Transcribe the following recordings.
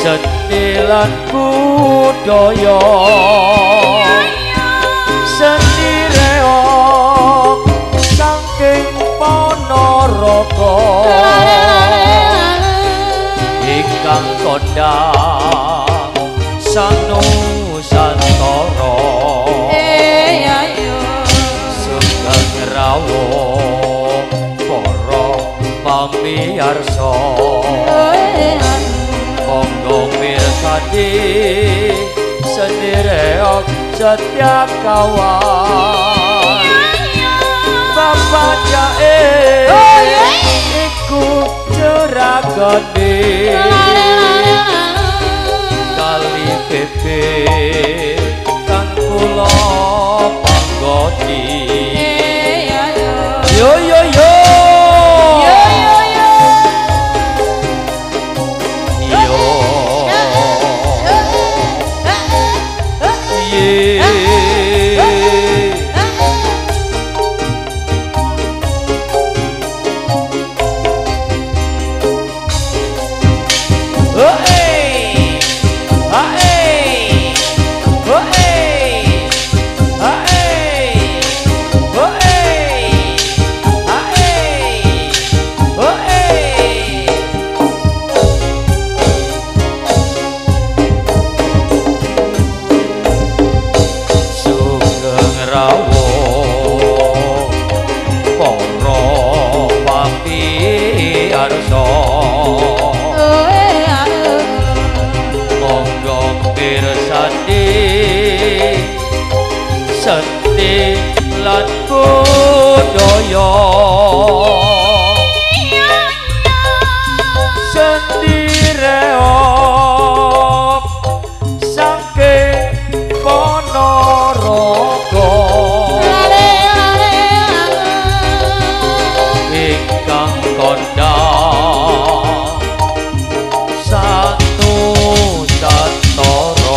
Seni lan budaya setia kawan bapak jae iku juragane kali bebe kang kula panggoni yo yo yo seti lan budaya sendireok saking Ponorogo ingkang kondang satu satoro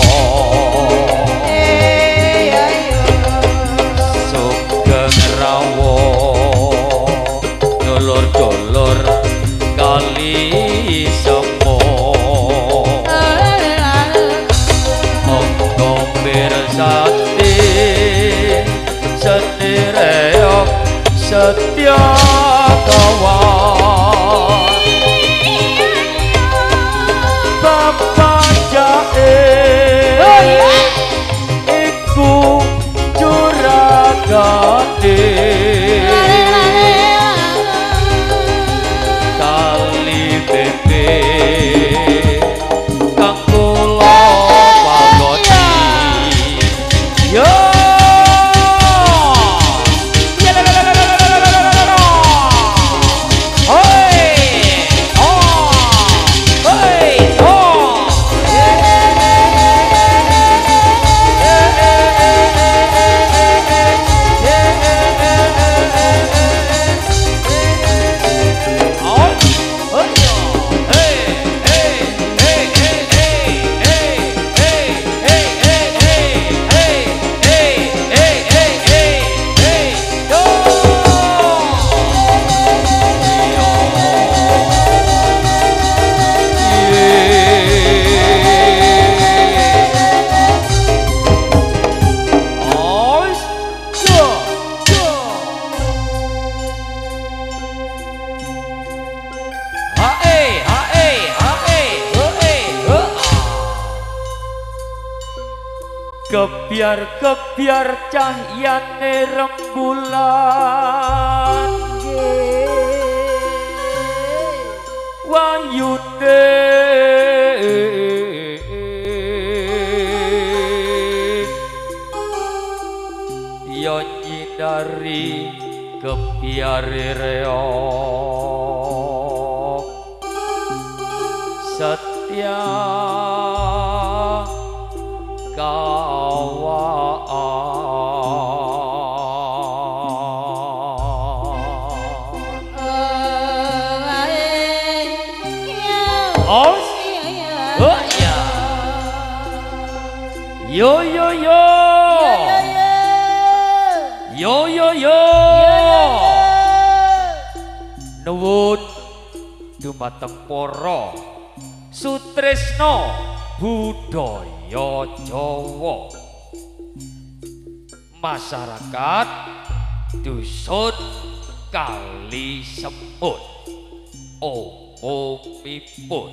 dulur kali semo monggo bersati setireok setia kawan bapak jae iku juragane kang kula pagoni yo kebiar cahyane rembulan wayune yo nyinari kebiare reok setia yo yo yo yo yo yo nuwun dumateng para sutresna budaya Jawa masyarakat dusun Kali Semut umumipun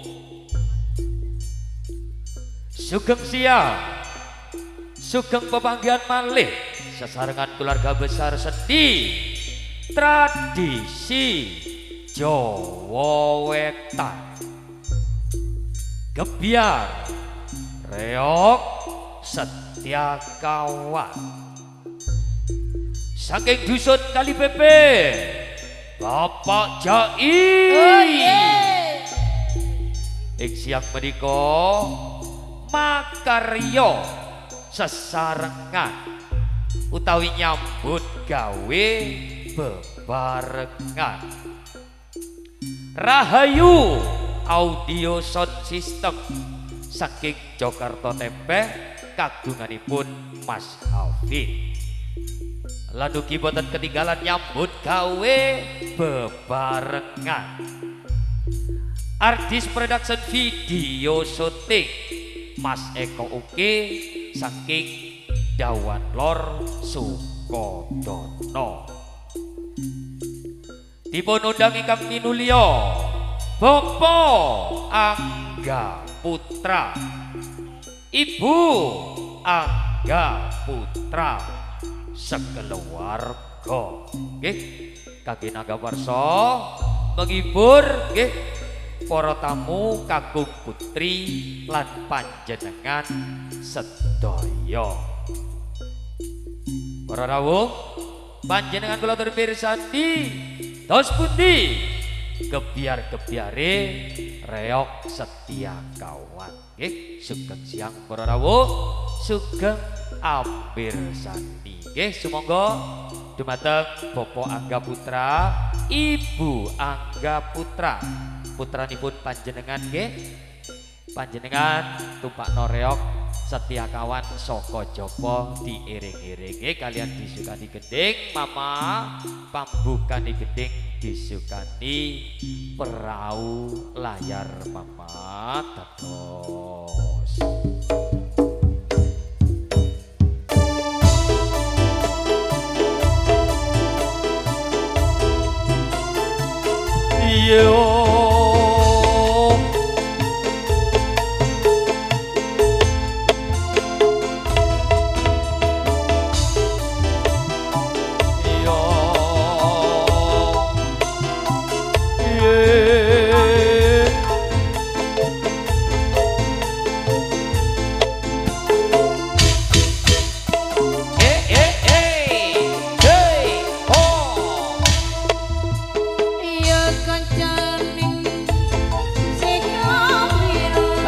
sugeng siang sugeng pepanggihan malih sesarengan keluarga besar seni tradisi Jawa Wetan gebyar reok setia kawan. Saking dusun Kali Pepe Bapak Jai ing siang menika makarya sesarengan utawi nyambut gawe bebarengan. Rahayu audio sound system saking Jakarta Tempeh kagunganipun Mas Hafid. Lalu boten ketinggalan nyambut gawe bebarengan. Artis production video syuting Mas Eko Uke saking Dawan Lor Sukodono. Dipun undang ingkang minulya Bapak Angga Putra, Ibu Angga Putra sekeluarga. Nggih, kangge nagawarsa menghibur nggih para tamu kakung putri lan panjenengan sedaya. Para rawuh, panjenengan kula tur pirsani tos pundi kebiar-kebiare reok setia kawan. Nggih, sugeng siang para rawuh, sugeng amirsani. Nggih, sumangga dumateng Bapak Angga Putra, Ibu Angga Putra, putranipun panjenengan nggih. Panjenengan tumpakno reok setia kawan saka Japa diiring-iringi kalian disukani gending mama, pambukani gending disukani perahu layar mama terus. Yo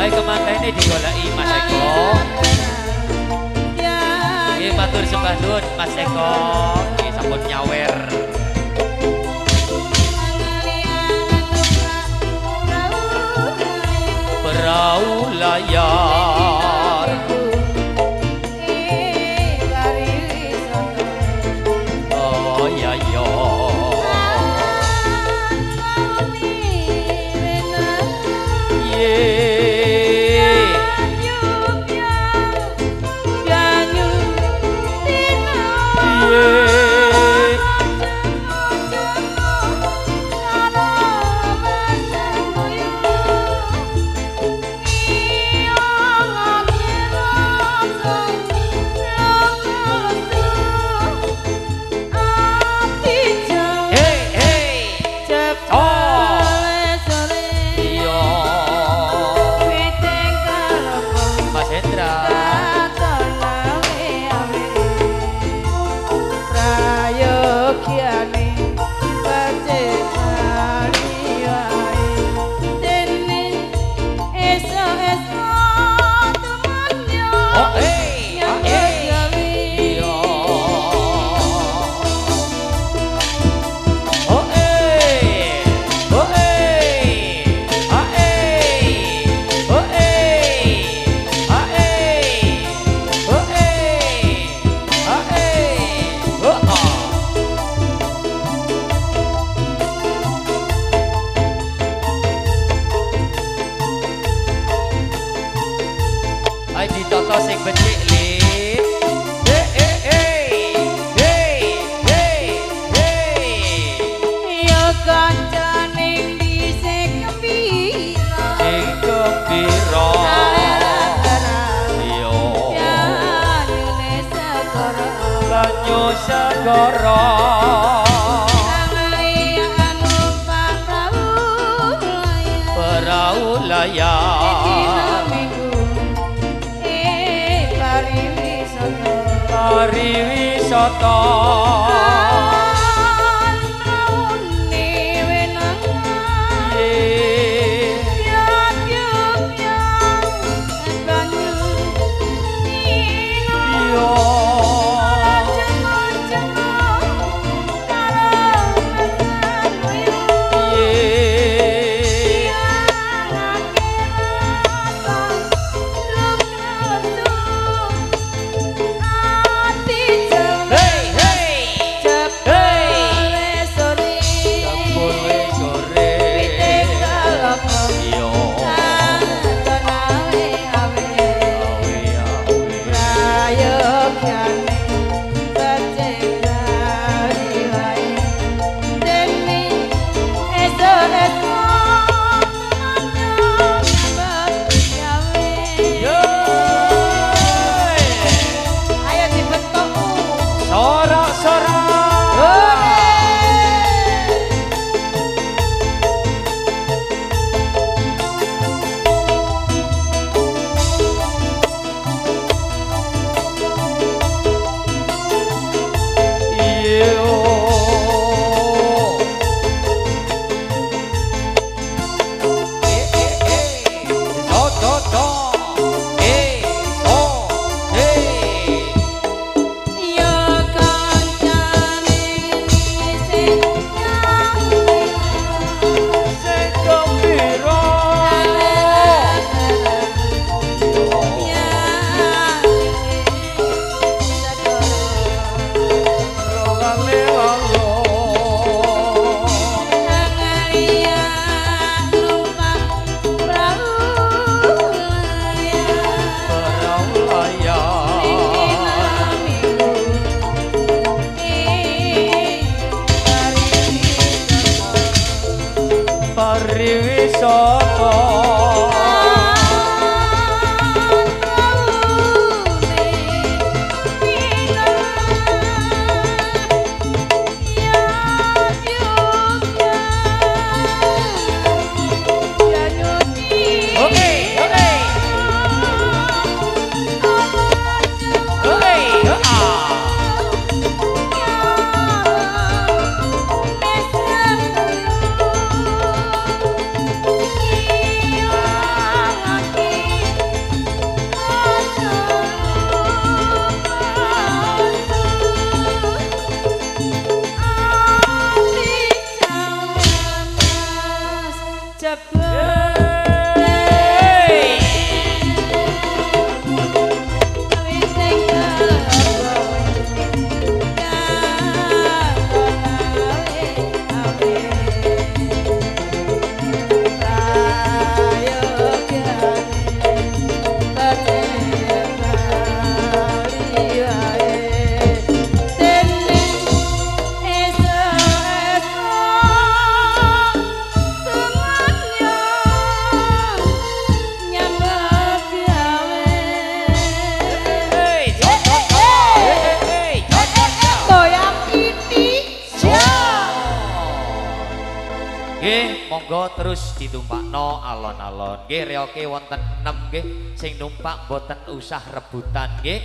kemangkane digoleki Mas Eko. Nggih matur sembah nuwun Mas Eko, nggih sampun nyawer. Perahu layar oh ya ya perahu layar Wisata monggo terus ditumpakno alon-alon nggih reoke wonten 6 nggih sing numpak boten usah rebutan nggih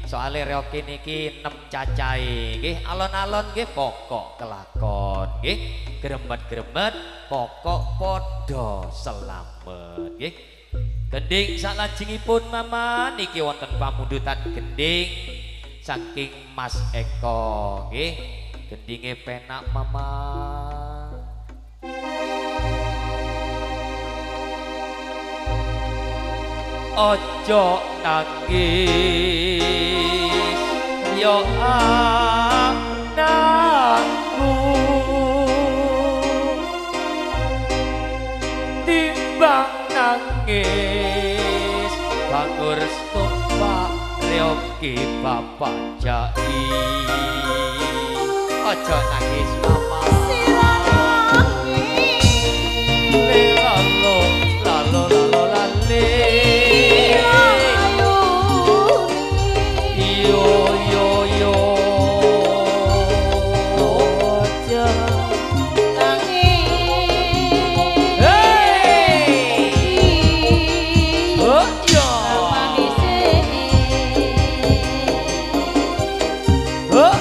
soale reoke niki 6 cacahe nggih alon-alon nggih pokok kelakon nggih gremet-gremet pokok padha selamet nggih gending salajengipun mama niki wonten pamundutan gending saking Mas Eko nggih gendinge penak mama ojo nangis yo anakku timbang nangis bangur stupa reoki bapak jai ojo nangis mama lalo lalo lalo lale Oh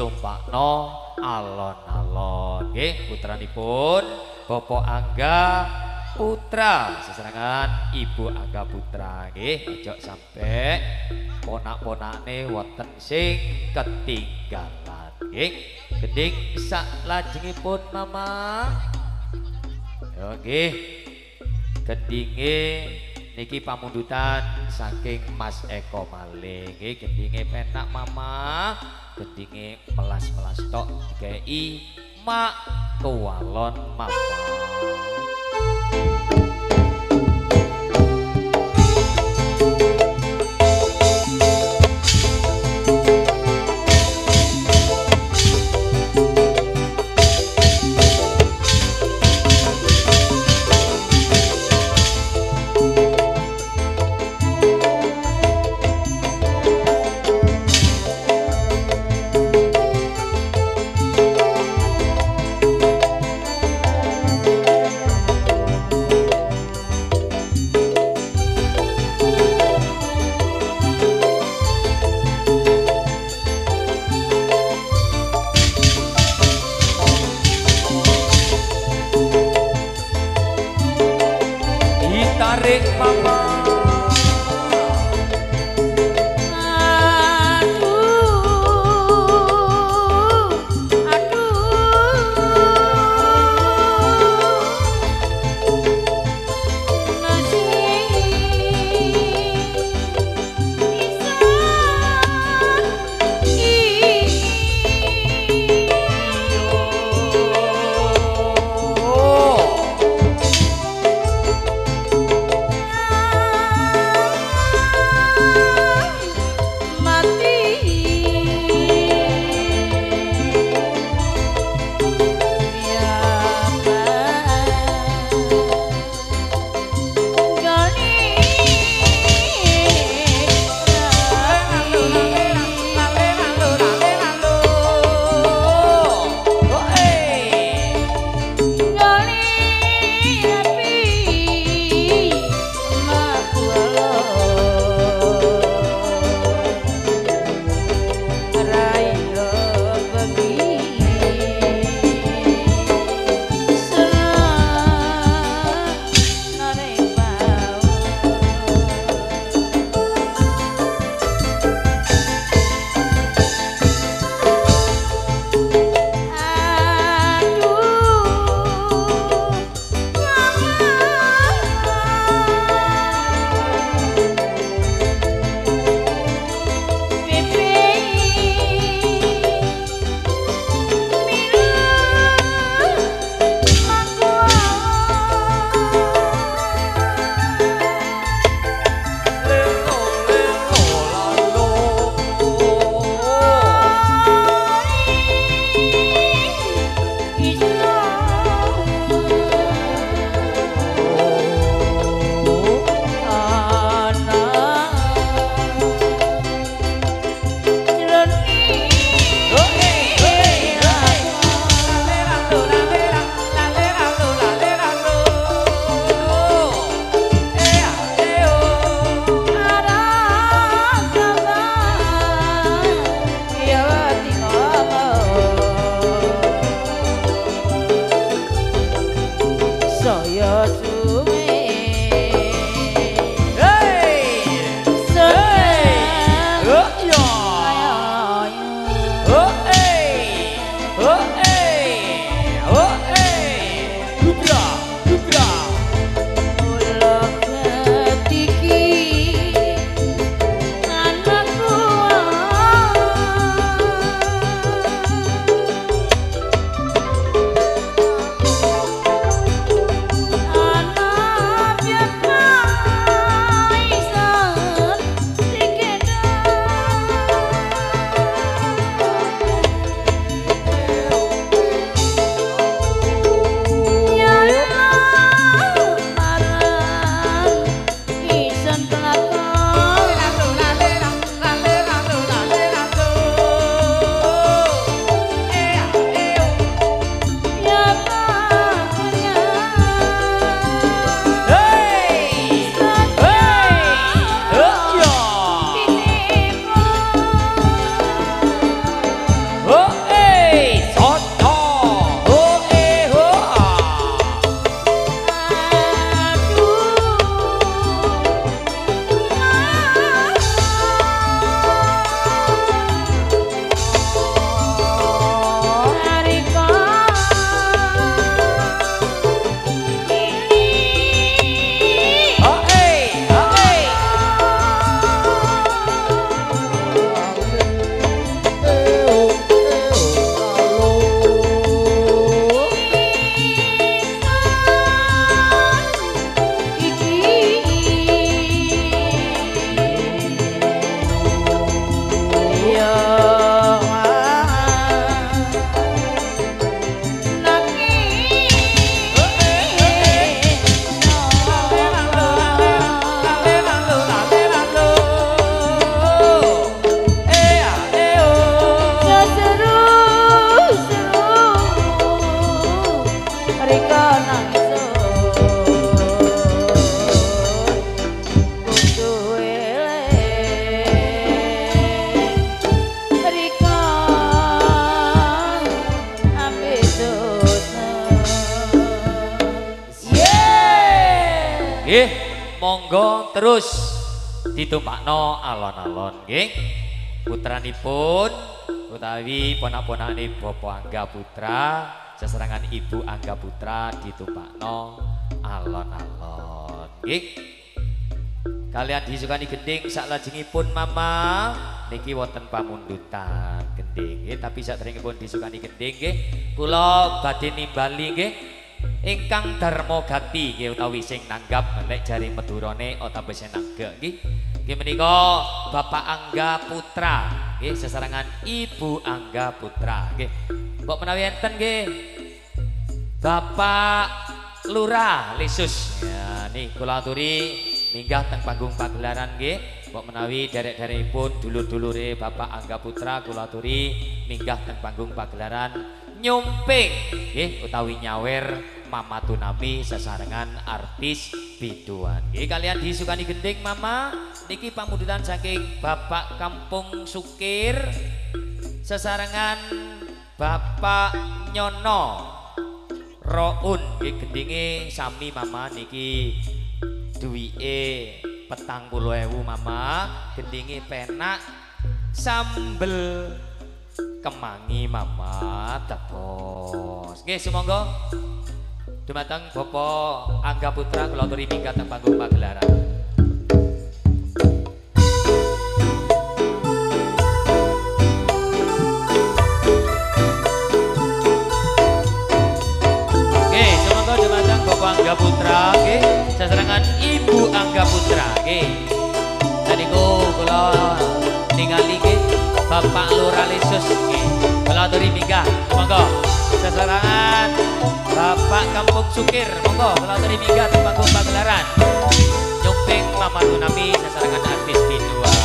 ditumpakno alon-alon nggih putranipun Bapak Angga Putra sesarengan Ibu Angga Putra nggih ojo sampai ponak-ponakne wonten sing ketinggalan nggih gending sak lajengipun Mama nggih gendinge niki pamundutan saking Mas Eko malih nggih gendinge penak Mama gendinge melas-melas tok kei mak tualon Mama tarik Mama monggo terus ditumpakno alon-alon nggih. Putranipun utawi ponak-ponakane Bapak Angga Putra sesarengan Ibu Angga Putra ditumpakno alon-alon nggih. Kalian disukani gending saklajengipun Mama niki wonten pamundutan gending nggih, tapi saderengipun disukani gending nggih kula badhe nimbali nggih ingkang Darma Gati nggih utawi sing nanggap nek jari medurane utawi sing nanggep nggih. Nggih menika Bapak Angga Putra nggih sesarengan Ibu Angga Putra nggih. Mbok menawi enten nggih Bapak Lurah Lisus. Ya nih kula aturi minggah teng panggung pagelaran nggih. Mbok menawi derek-derekipun dulur-dulure Bapak Angga Putra kula aturi minggah teng panggung pagelaran nyumping nggih utawi nyawer Mama Tunami sesarengan artis biduan nggih. Kalian disukani gending Mama niki pamundutan saking Bapak Kampung Sukir sesarengan Bapak Nyono Roun nggih gendinge sami Mama niki duwike 40.000 Mama, gendinge penak sambel kemangi Mama tepos. Nggih sumangga dumateng Bapak Angga Putra kula aturi minggat teng panggung pagelaran. Nggih sumangga dumateng Bapak Angga Putra nggih sesarengan Ibu Angga Putra nggih. Tadiku kula ningali nggih Bapak Lurah Lisus nggih. Kula aturi minggah monggo sesarengan Bapak Kampung Sukir monggo kula aturi minggah di panggung pagelaran nyumping Mama Tunami sesarengan artis biduan.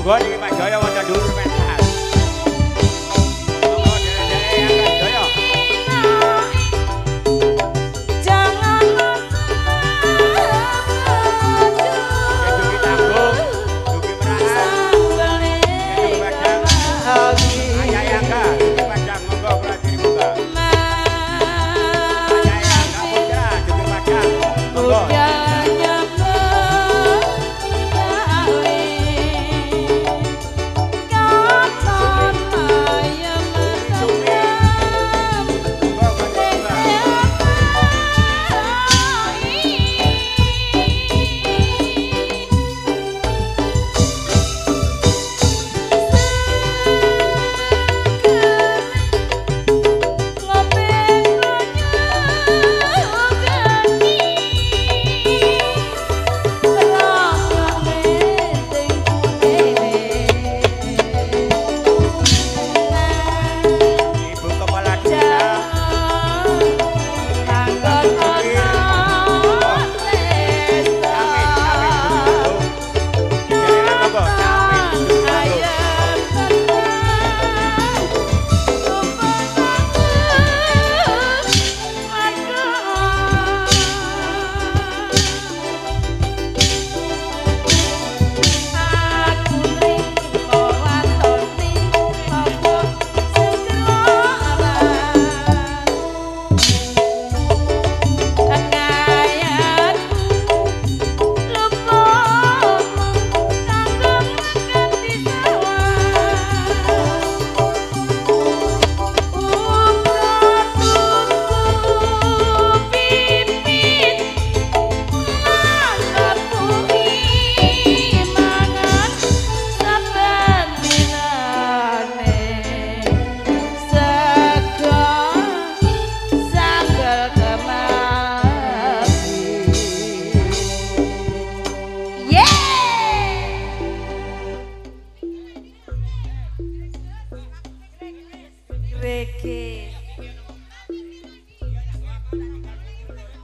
Monggo niki Pak Jaya wonten dhuwur pentas. Monggo derek-derek Reggae.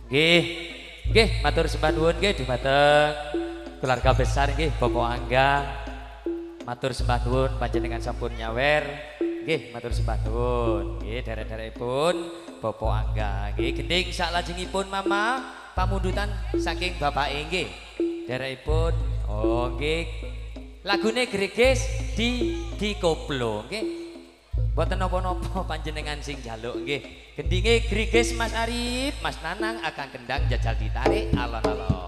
Nggih. Nggih, matur sembah nuwun nggih dumateng keluarga besar nggih Bapak Angga. Matur sembah nuwun panjenengan sampun nyawer. Nggih, matur sembah nuwun. Nggih, derek-derekipun Bapak Angga. Nggih, gending saklajengipun Mama pamundutan saking bapake nggih. Derekipun oh nggih. Lagune Greges di koplo nggih. Mboten napa-napa panjenengan sing jaluk nggih. Gendinge Greges Mas Arif, Mas Nanang akan kendang jajal ditarik alon-alon.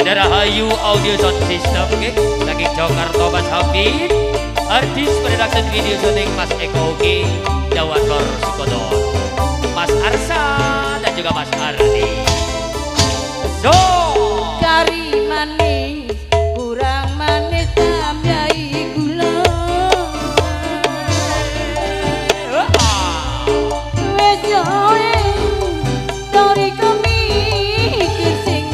Ada Rahayu Audio Sound System saking Jakarta Mas Hafid, artis production video syuting Mas Eko Dawan Lor Sukodon, Mas Arsa dan juga Mas Ardi. So Kari manis kurang manis tambahi gula. Wes yo tori kami sing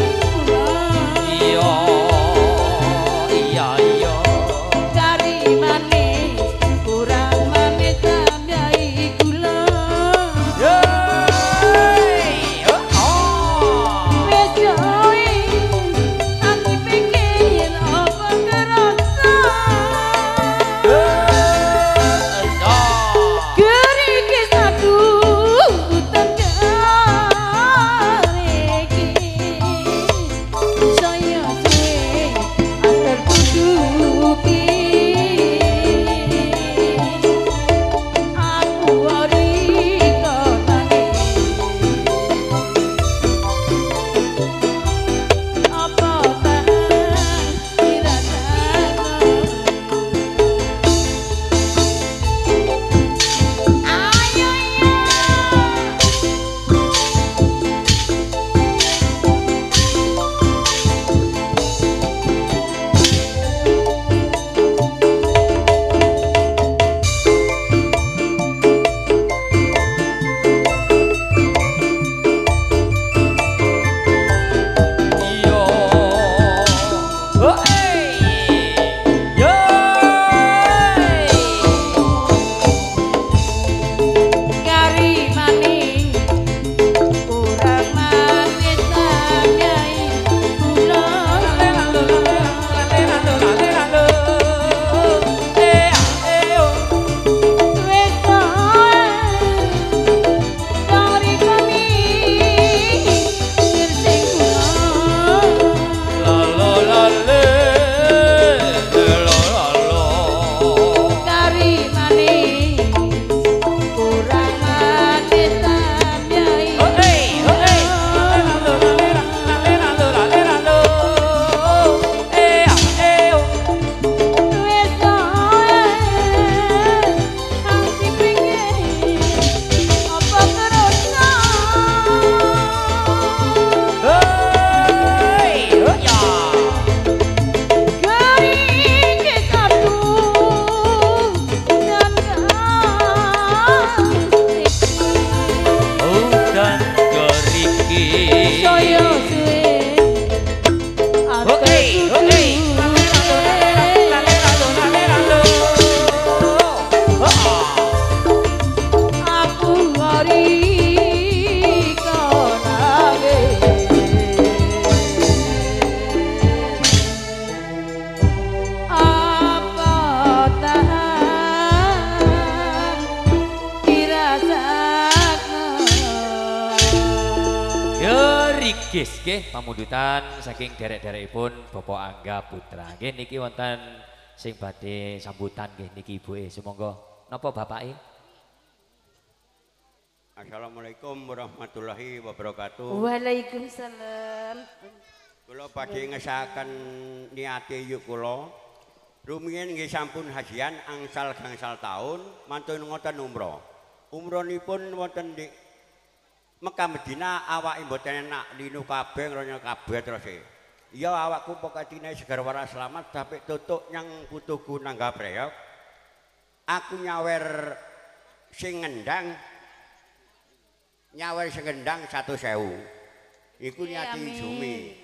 mrigis nggih pamundutan saking derek-derekipun Bapak Angga Putra. Nggih niki wonten sing badhe sambutan nggih niki ibuke. Sumangga napa bapake? Assalamualaikum warahmatullahi wabarakatuh. Waalaikumsalam. Kula badhe ngesahaken niate yuk kula. Rumiyin nggih sampun hajian angsal gangsal taun mantun ngoten umrah. Umrohipun wonten di Mekah Madinah awake mboten enak linu kabeh ngronya kabeh terus e. Ya awakku pokatine segar waras selamat sampai tutuk nyang putuku nangga breyok. Aku nyawer sing ngendang 100.000. Iku nyati Jumi.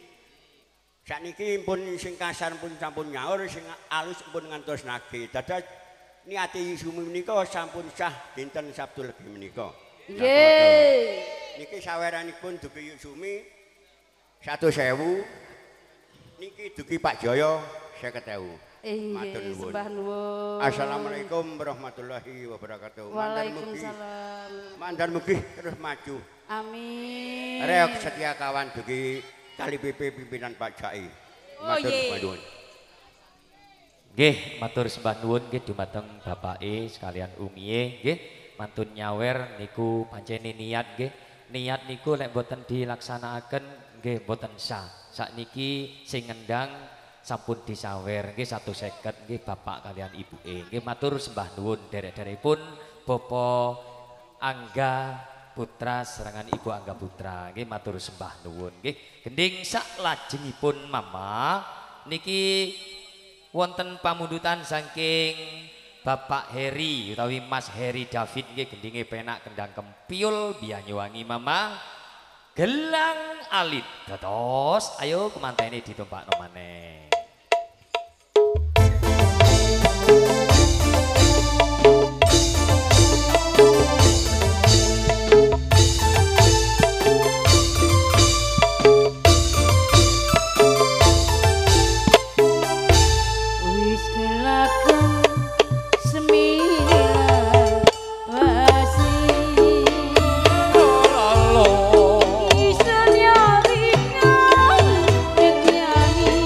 Sakniki pun sing kasar pun sampun nyaur sing alus pun ngantos nagih. Dados niati Jumi menika sampun sah dinten Sabtu Legi menika. Nggih. Niki saweranipun dugi Jumi 100.000. Niki dugi Pak Jaya 50.000. Nggih, sembah nuwun. Assalamualaikum warahmatullahi wabarakatuh. Waalaikumsalam. Mandar mugi terus maju. Amin. Reok setia kawan dugi Kali PP pimpinan Pak Jai. Matur sembah nuwun. Nggih, matur sembah nuwun nggih dumateng bapake sekalian umiye nggih. Mantun nyawer niku pancene niat nggih. Niat niku lek boten dilaksanakaken nggih boten sah. Sakniki sing ngendang sampun disawer nggih 150 nggih bapak kalian ibuke. Nggih matur sembah nuwun derek-derekipun Bapak Angga Putra serangan Ibu Angga Putra. Nggih matur sembah nuwun nggih. Gending sak lajengipun Mama niki wonten pamundutan saking Bapak Heri utawi Mas Heri David nggih gendinge penak kendang kempiul Banyuwangi Mama. Gelang alit dados ayo kemantene ditumpakno maneh. Wis kelakon sembilan wasi. Isan nyari kang nyanyi.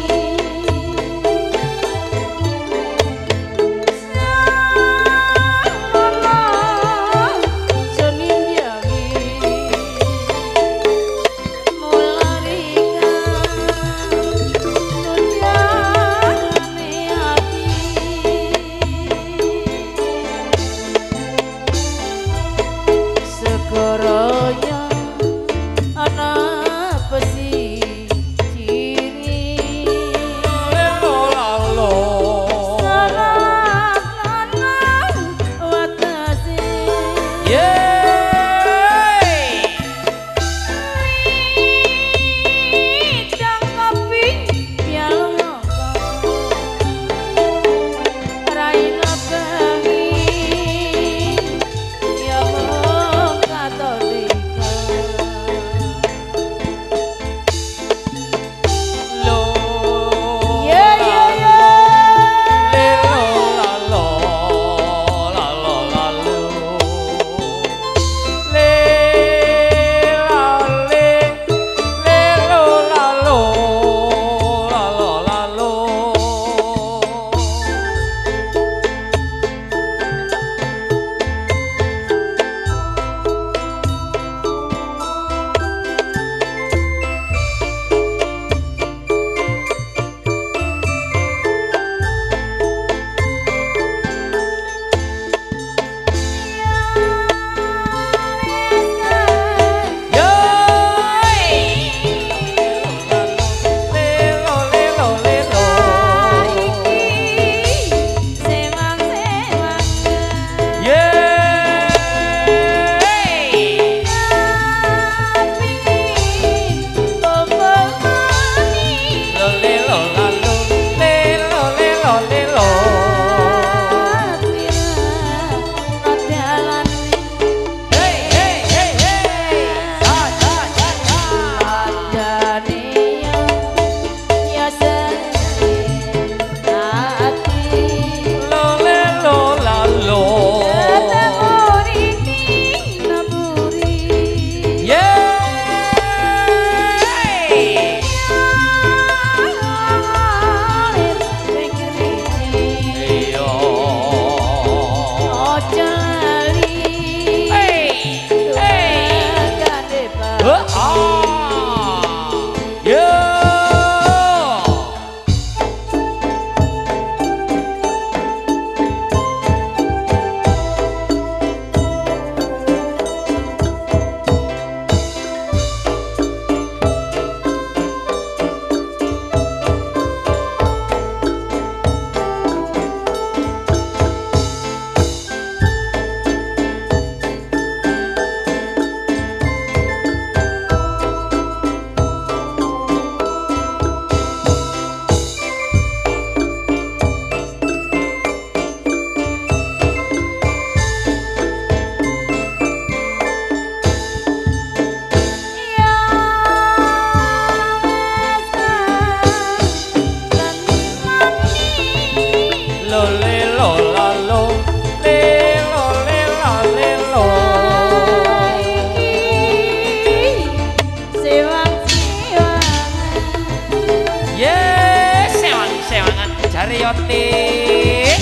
nih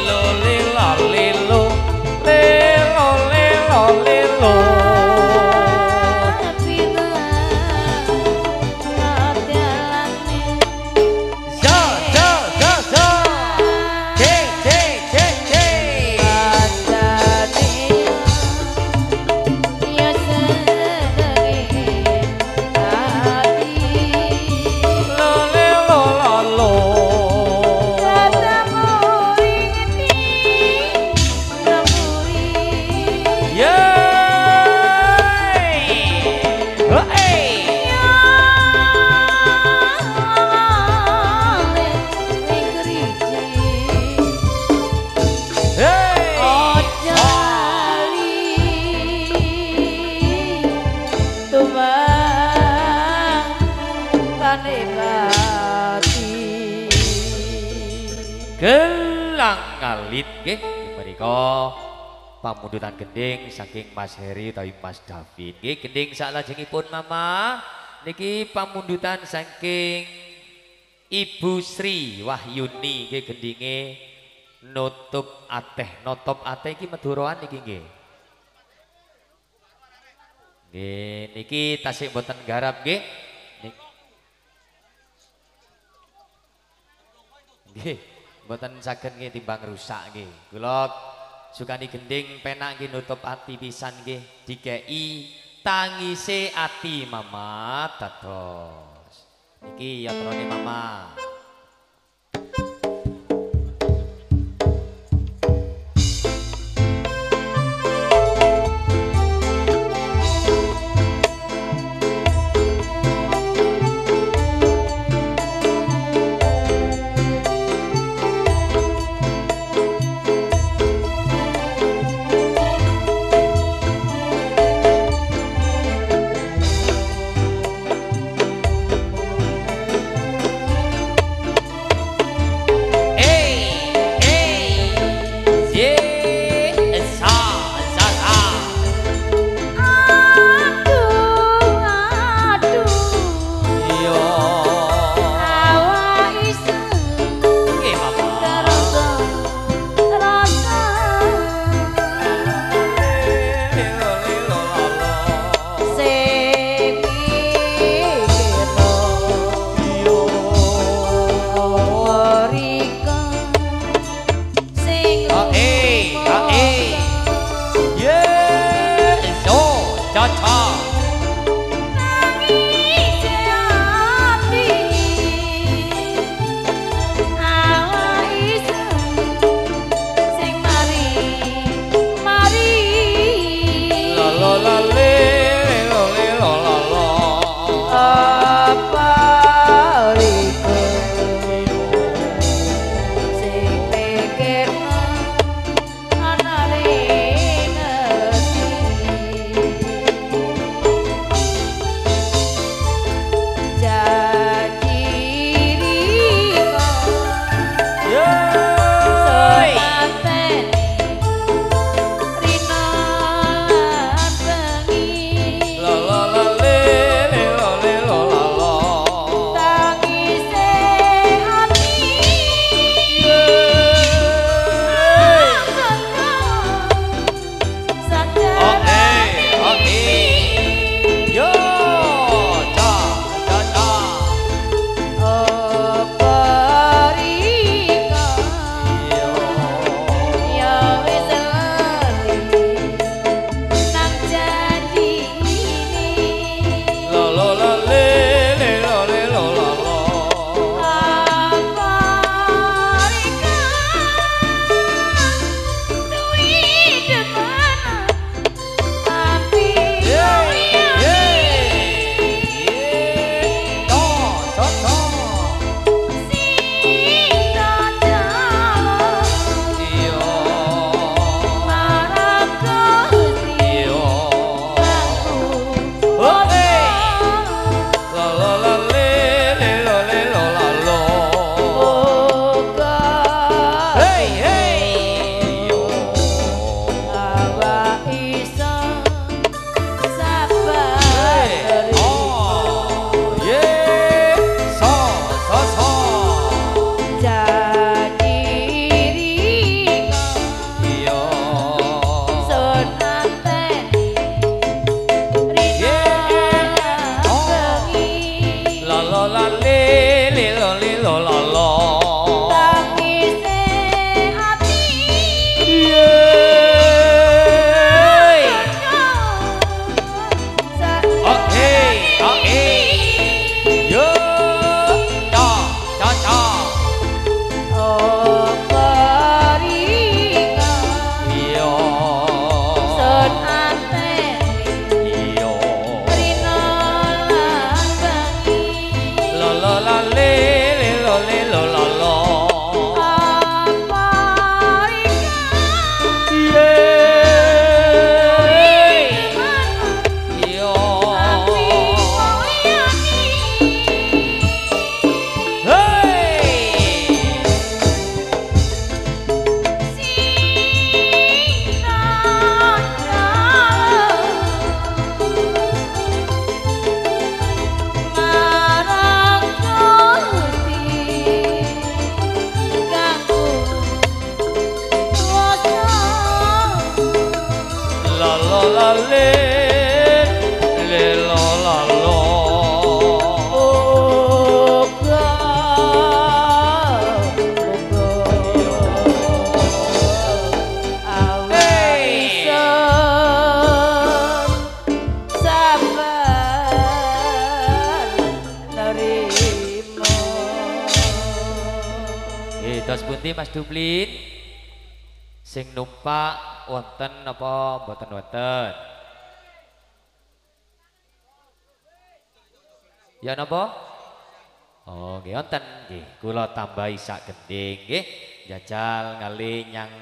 lo lilo lilo lilo lilo lilo zo zo zo zo cek cek cek cek lo lilo lo Yeay! Hei! Hei! Gelang ngalit nggih menika pamundutan gending saking Mas Heri utawi Mas David nggih gending salajengipun Mama niki pamundutan saking Ibu Sri Wahyuni nggih gendinge nutup ateh iki Maduroan niki nggih. Nggih niki tasih mboten garap nggih. Nggih, mboten saged nggih timbang rusak nggih. Kula sukani gending penak nggih nutup ati pisan nggih dikei tangise ati Mama dados. Niki yatrane Mama. lale lelo lalo Dos pundi Mas Dublin sing numpak wonten apa mboten wonten ya napa oh nggih wonten nggih kula tambahi sak gending nggih jajal ngali nyang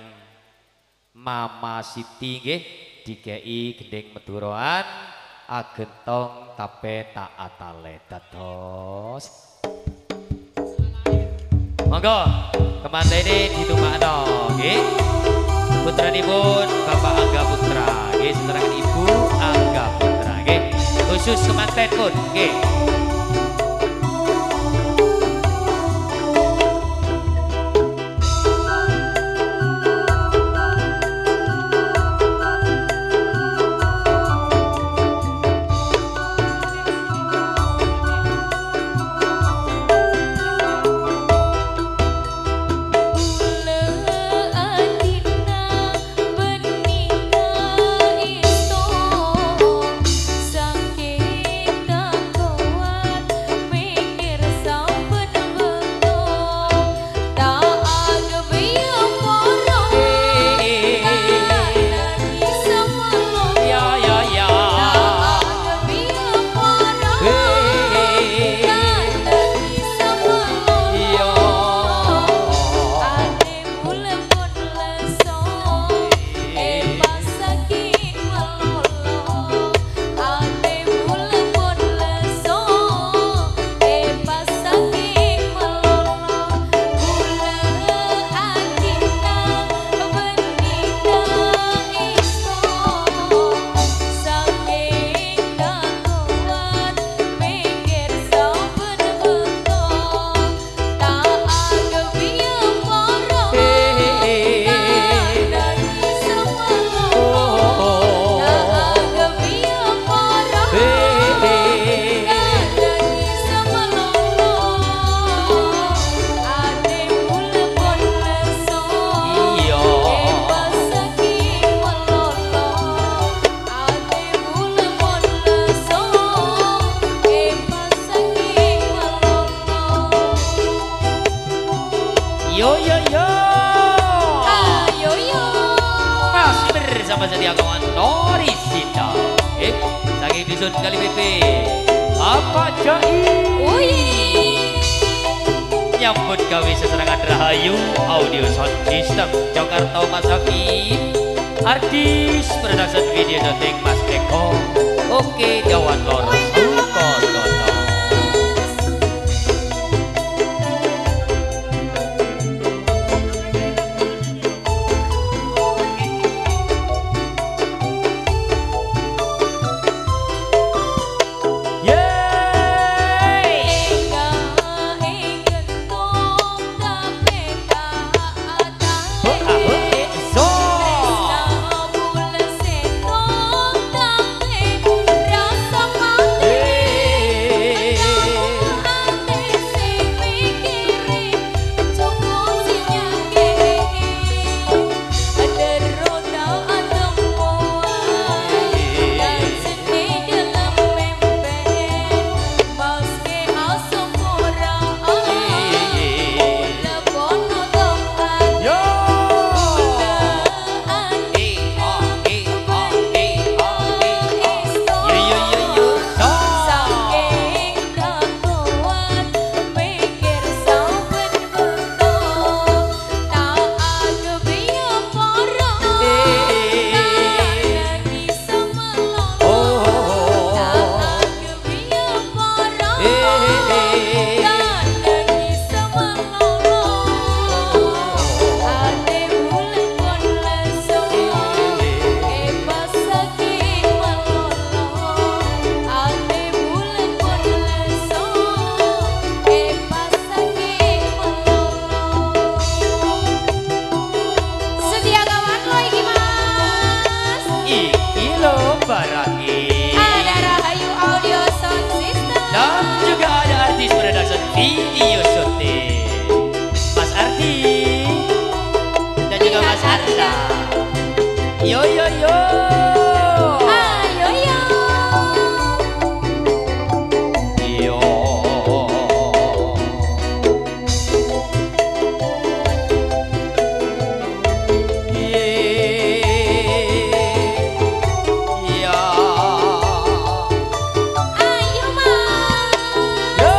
Mama Siti nggih dikei gending meduroan agentong tape taatale dados monggo kemana ini ditumakno nggih putranipun Bapak Angga Putra nggih seterangan Ibu Angga Putra nggih khusus kemanten pun nggih sedia kawan Norisita saking disun kali PP apa jai nyambut gawe seserangan rahayu audio sound system Jakarta Masaki artis production video dating Mas Eko oke Jawan Lor Sukotono Rasa mati Yo yo yo. Ayo yo. Yo. Ya. Ayo mas. Yo.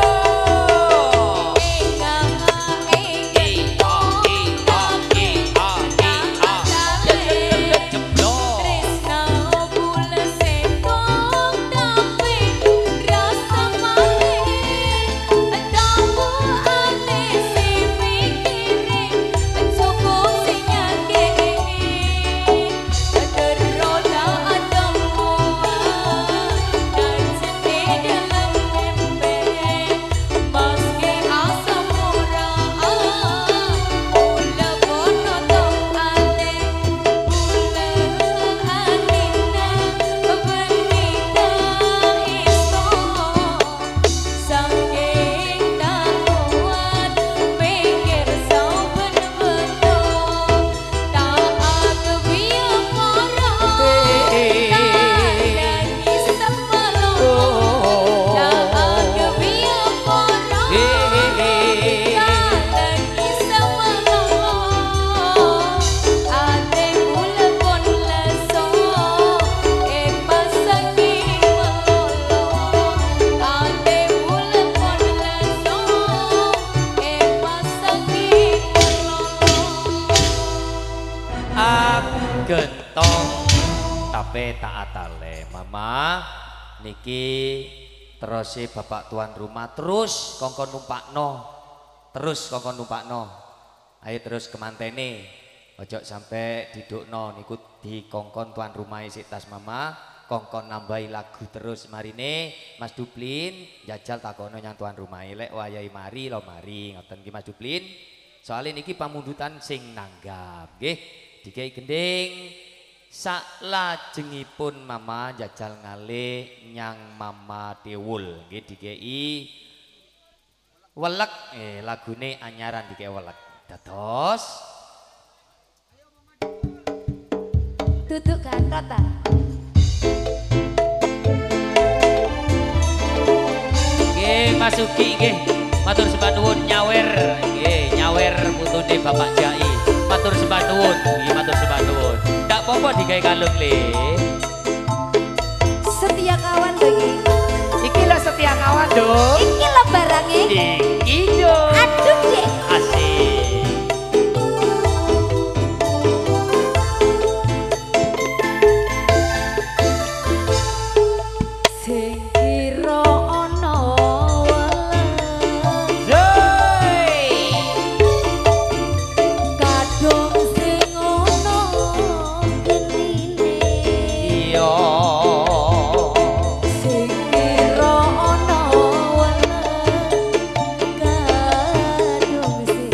Gentong tapi tak atale mama niki terus bapak tuan rumah terus kongkon numpakno ayo terus kemantene ojo sampai didukno niku di kongkon tuan rumah isi tas mama kongkon nambahi lagu terus marine Mas Duplin jajal takono yang tuan rumah lek wayahe mari lo mari ngoten ki Mas Duplin soalnya niki pamundutan sing nanggap nggih. Dikai gending salajengipun mama jajal ngalih nyang mama Dewul nggih dikai welek lagune anyaran dikai welek dados Duduk gantotan. nggih Mas Uki nggih matur sembah nuwun nyawer nggih nyawer putune Bapak Jai matur sembah nuwun nggih matur sembah nuwun ndak apa-apa digawe kalung le Setia kawan lagi. iki lho setia kawan dong Iki lo barangnya. iki dong Aduh deh. asik Sing kira ana welas. Kadung sing ana genine. iya Sing kira ana welas. Kadung sing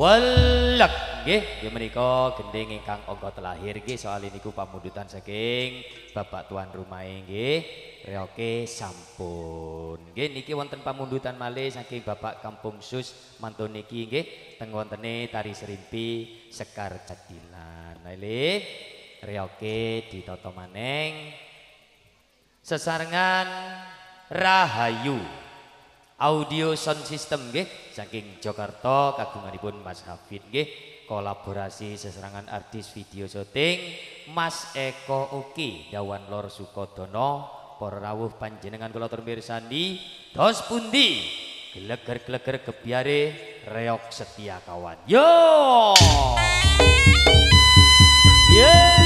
Welek nggih nggih menika gending ingkang angka telahir nggih soal niku pamundutan saking Bapak tuan rumah nggih reoke sampun nggih niki wonten pamundutan malih saking Bapak Kampung Sus mantun niki nggih teng wontene tari serimpi Sekar Jadilan nggih reoke ditata maneng sesarengan Rahayu audio sound system nggih saking Jakarta kagunganipun Mas Hafid nggih kolaborasi seserangan artis video syuting Mas Eko Uki Dawan Lor Sukodono para rawuh panjenengan kula tur mirsani dos pundi geleger-geleger gebyare reok setia kawan yo yeah.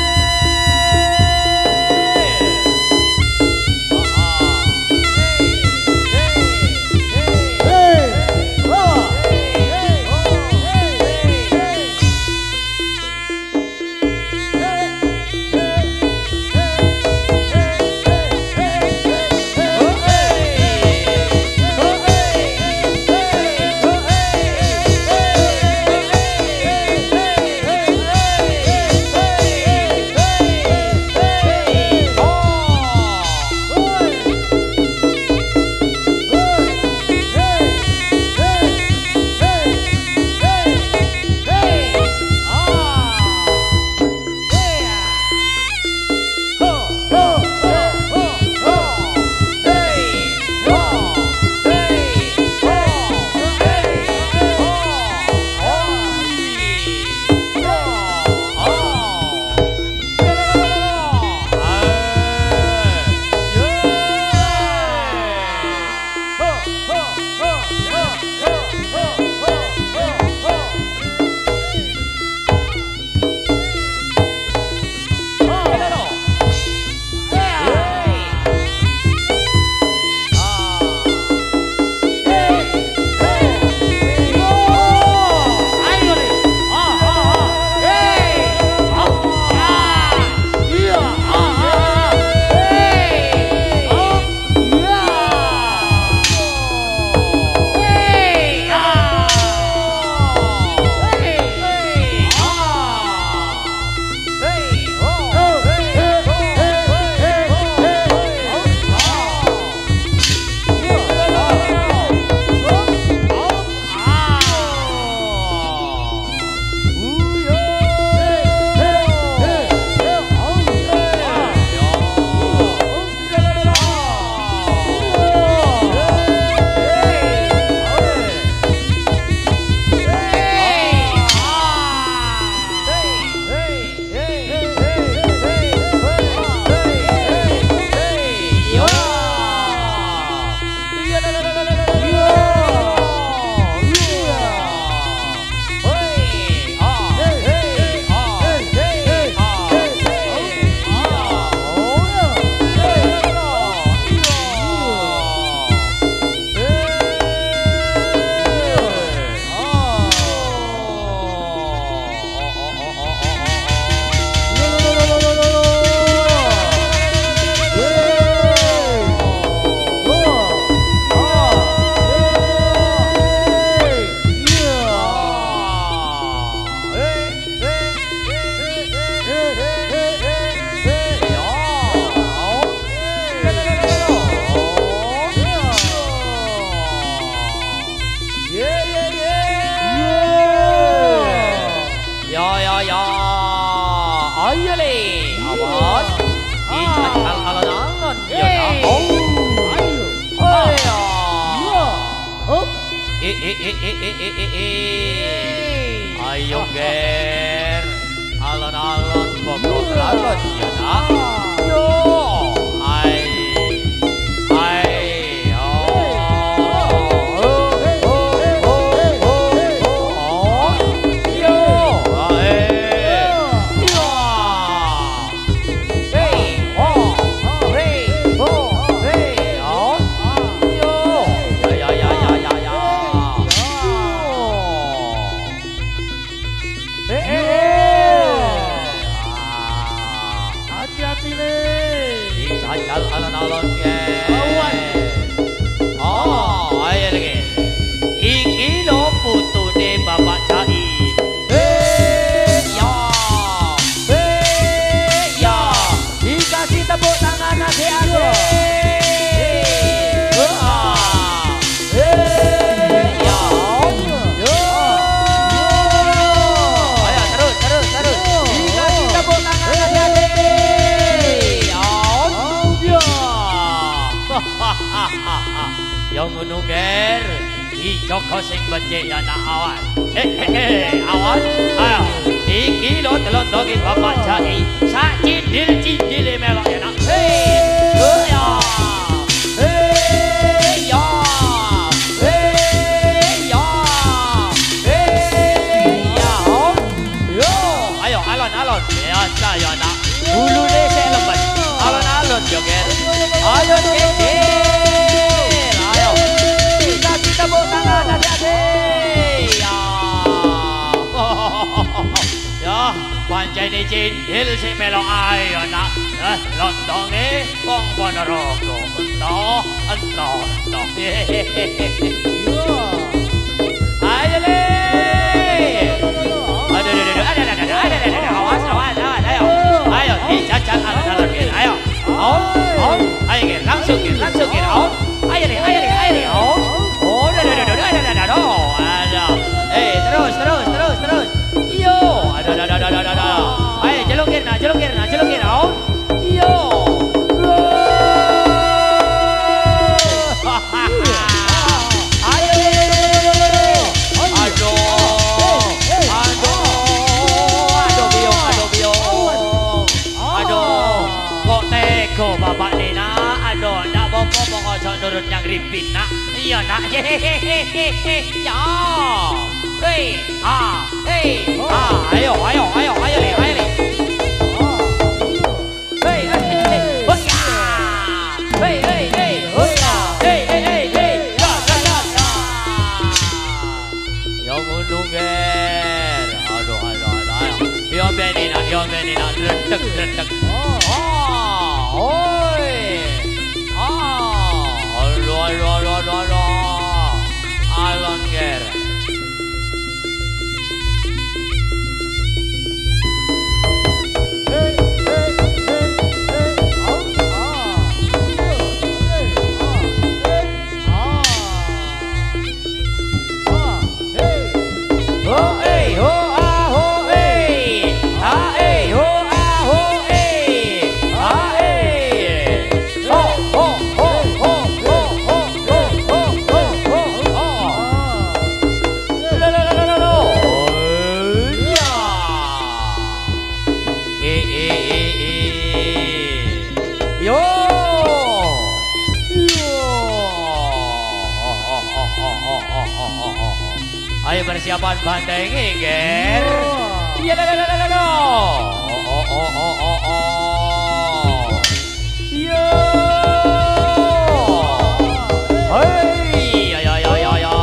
Ayo ger, alon-alon pokok lagot ya nak. Yo, ai, Yang ngono ger. I Joko sing becik ya nak awan. Awan. Ayo. Iki lo telontoki bapak jai. Sak cindil-cindile melok ya nak. Ya. Ya. Ya. Ya. Yo, ayo alon-alon. Biasa ya nak. Bulune sik lembut. Alon-alon yo ger. Ayo cindil. Ayo. Kita tepuk tangan adik-adik. Ya. Ya, pancen cindil sing melok ae nak. Lontonge wong Ponorogo. Entah. Ayo le. Aduh. Awas. Ayo, dijajan alon-alon gini. Ayo. Ayo gini, langsung gini. Ayo nih. Terus. Iyo. Ada. Ayo jelungkir. Iyo. Aduh. Kok teko bapak Nina? Aduh, ndak bopo ojo nurut yang ripit nak. Iya nak. Hehehe. Ya. Ayo le. Yang undung ger. Aduh. Diom benina. Redek. Aduh. Alon ger. Ayo persiapan bandengi, ger. Iya, Iya. Hei, ya. Iya, Ayo.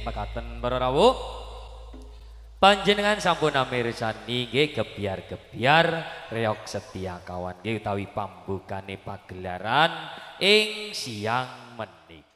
Mekaten para rawuh panjenengan sampun amirsani nggih gebyar-gebyar reok setia kawan nggih utawi pambukane pagelaran ing siang menika.